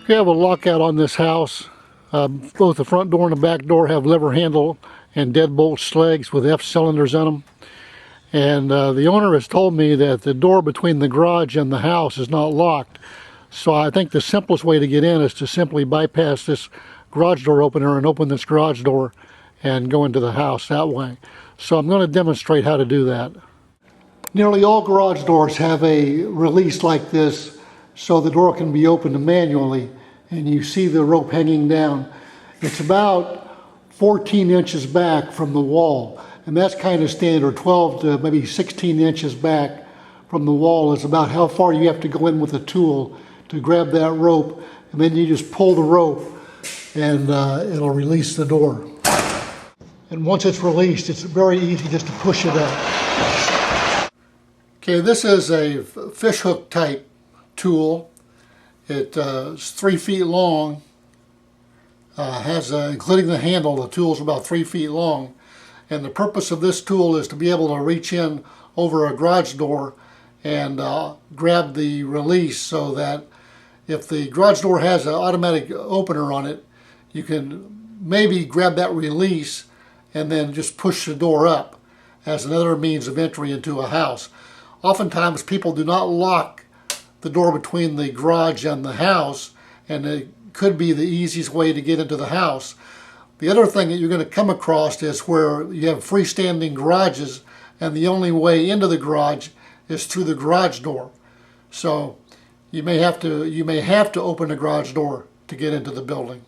We have a lockout on this house. Both the front door and the back door have lever handle and deadbolt slugs with F cylinders in them. And the owner has told me that the door between the garage and the house is not locked. So I think the simplest way to get in is to simply bypass this garage door opener and open this garage door and go into the house that way. So I'm going to demonstrate how to do that. Nearly all garage doors have a release like this so the door can be opened manually, and you see the rope hanging down. It's about 14 inches back from the wall, and that's kind of standard. 12 to maybe 16 inches back from the wall is about how far you have to go in with a tool to grab that rope, and then you just pull the rope and it'll release the door. And once it's released, it's very easy just to push it up. Okay, this is a fish hook type tool. It's 3 feet long, has including the handle, the tool's about 3 feet long. And the purpose of this tool is to be able to reach in over a garage door and grab the release, so that if the garage door has an automatic opener on it, you can maybe grab that release and then just push the door up as another means of entry into a house. Oftentimes people do not lock the door between the garage and the house, and it could be the easiest way to get into the house. The other thing that you're going to come across is where you have freestanding garages and the only way into the garage is through the garage door. So you may have to open the garage door to get into the building.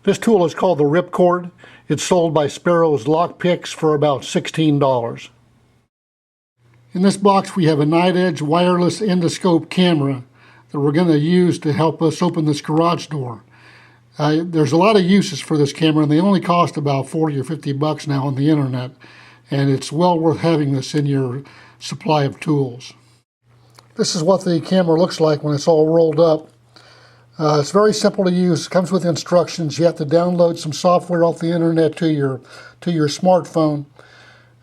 This tool is called the Ripcord. It's sold by Sparrow's Lock Picks for about $16. In this box we have a night edge wireless endoscope camera that we're going to use to help us open this garage door. There's a lot of uses for this camera, and they only cost about 40 or 50 bucks now on the internet, and it's well worth having this in your supply of tools. This is what the camera looks like when it's all rolled up. It's very simple to use. It comes with instructions. You have to download some software off the internet to your smartphone,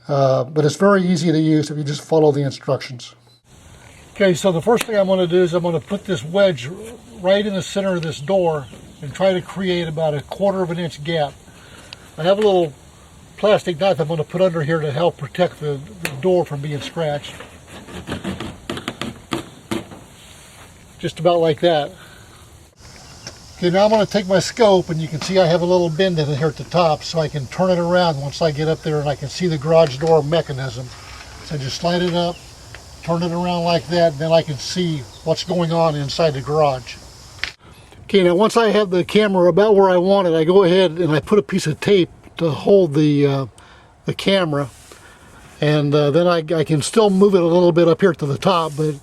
but it's very easy to use if you just follow the instructions. Okay, so the first thing I'm going to do is I'm going to put this wedge right in the center of this door and try to create about 1/4 of an inch gap. I have a little plastic knife I'm going to put under here to help protect the door from being scratched. Just about like that. Okay, now I'm going to take my scope, and you can see I have a little bend in it here at the top, so I can turn it around once I get up there and I can see the garage door mechanism. So just slide it up, turn it around like that, and then I can see what's going on inside the garage. Okay, now once I have the camera about where I want it, I go ahead and I put a piece of tape to hold the camera, and then I can still move it a little bit up here to the top, but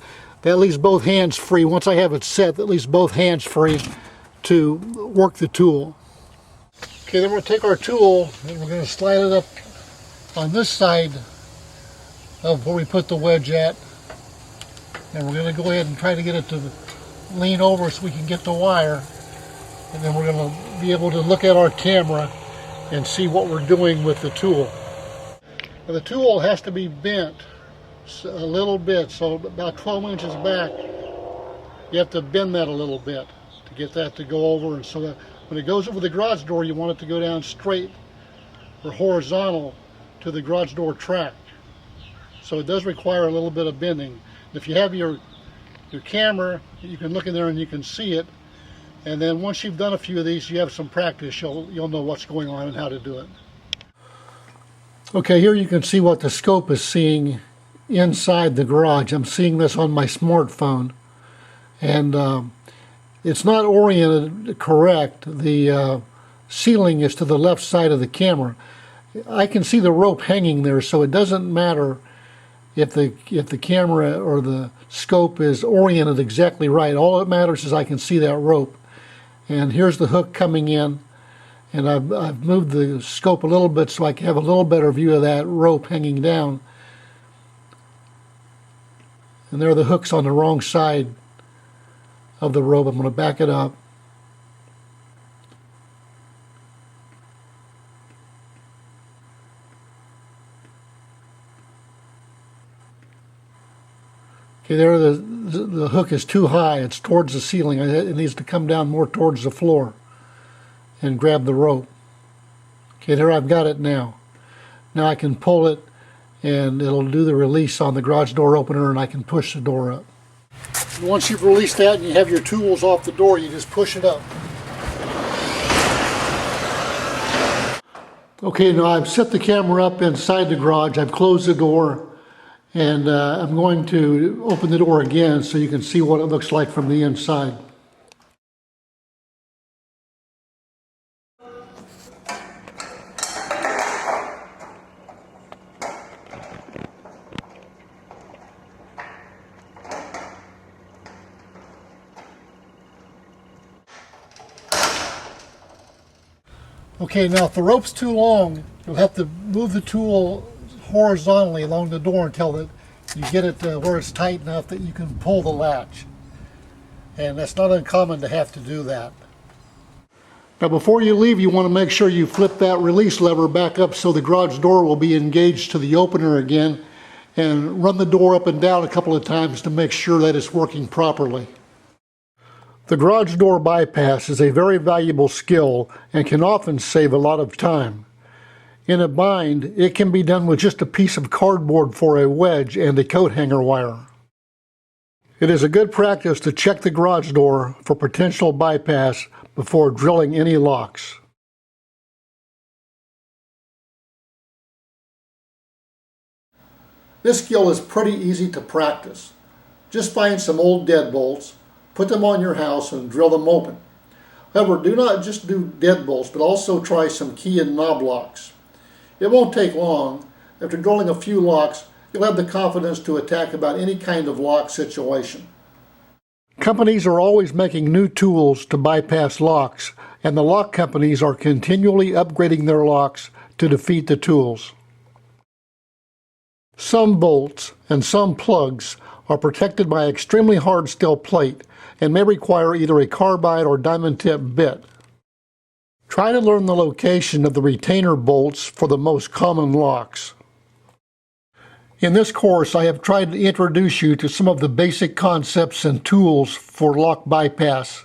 that leaves both hands free. Once I have it set, that leaves both hands free to work the tool. Okay, then we're going to take our tool and we're going to slide it up on this side of where we put the wedge at, and we're going to go ahead and try to get it to lean over so we can get the wire, and then we're going to be able to look at our camera and see what we're doing with the tool. Now, the tool has to be bent a little bit, so about 12 inches back you have to bend that a little bit to get that to go over, and so that when it goes over the garage door you want it to go down straight or horizontal to the garage door track. So it does require a little bit of bending. If you have your camera, you can look in there and you can see it, and then once you've done a few of these, you have some practice, you'll know what's going on and how to do it. Okay, here you can see what the scope is seeing inside the garage. I'm seeing this on my smartphone, and it's not oriented correct. The ceiling is to the left side of the camera. I can see the rope hanging there, so it doesn't matter if the camera or the scope is oriented exactly right. All that matters is I can see that rope. And here's the hook coming in, and I've moved the scope a little bit so I can have a little better view of that rope hanging down. And there are the hooks on the wrong side of the rope. I'm going to back it up. Okay, there are the hook is too high. It's towards the ceiling. It needs to come down more towards the floor and grab the rope. Okay, there I've got it now. Now I can pull it and it'll do the release on the garage door opener and I can push the door up. Once you've released that and you have your tools off the door, you just push it up. Okay, now I've set the camera up inside the garage. I've closed the door and I'm going to open the door again so you can see what it looks like from the inside. Okay, now if the rope's too long, you'll have to move the tool horizontally along the door until you get it where it's tight enough that you can pull the latch. And that's not uncommon to have to do that. Now before you leave, you want to make sure you flip that release lever back up so the garage door will be engaged to the opener again, and run the door up and down a couple of times to make sure that it's working properly. The garage door bypass is a very valuable skill and can often save a lot of time. In a bind, it can be done with just a piece of cardboard for a wedge and a coat hanger wire. It is a good practice to check the garage door for potential bypass before drilling any locks. This skill is pretty easy to practice. Just find some old deadbolts, put them on your house and drill them open. However, do not just do deadbolts, but also try some key and knob locks. It won't take long. After drilling a few locks, you'll have the confidence to attack about any kind of lock situation. Companies are always making new tools to bypass locks, and the lock companies are continually upgrading their locks to defeat the tools. Some bolts and some plugs are protected by extremely hard steel plate and may require either a carbide or diamond tip bit. Try to learn the location of the retainer bolts for the most common locks. In this course, I have tried to introduce you to some of the basic concepts and tools for lock bypass.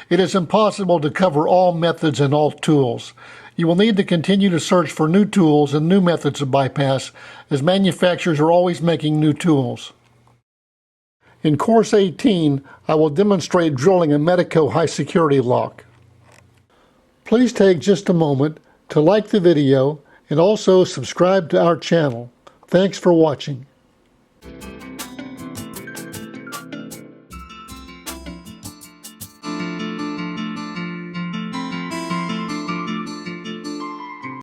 It is impossible to cover all methods and all tools. You will need to continue to search for new tools and new methods of bypass, as manufacturers are always making new tools. In Course 18, I will demonstrate drilling a Medico high security lock. Please take just a moment to like the video and also subscribe to our channel. Thanks for watching.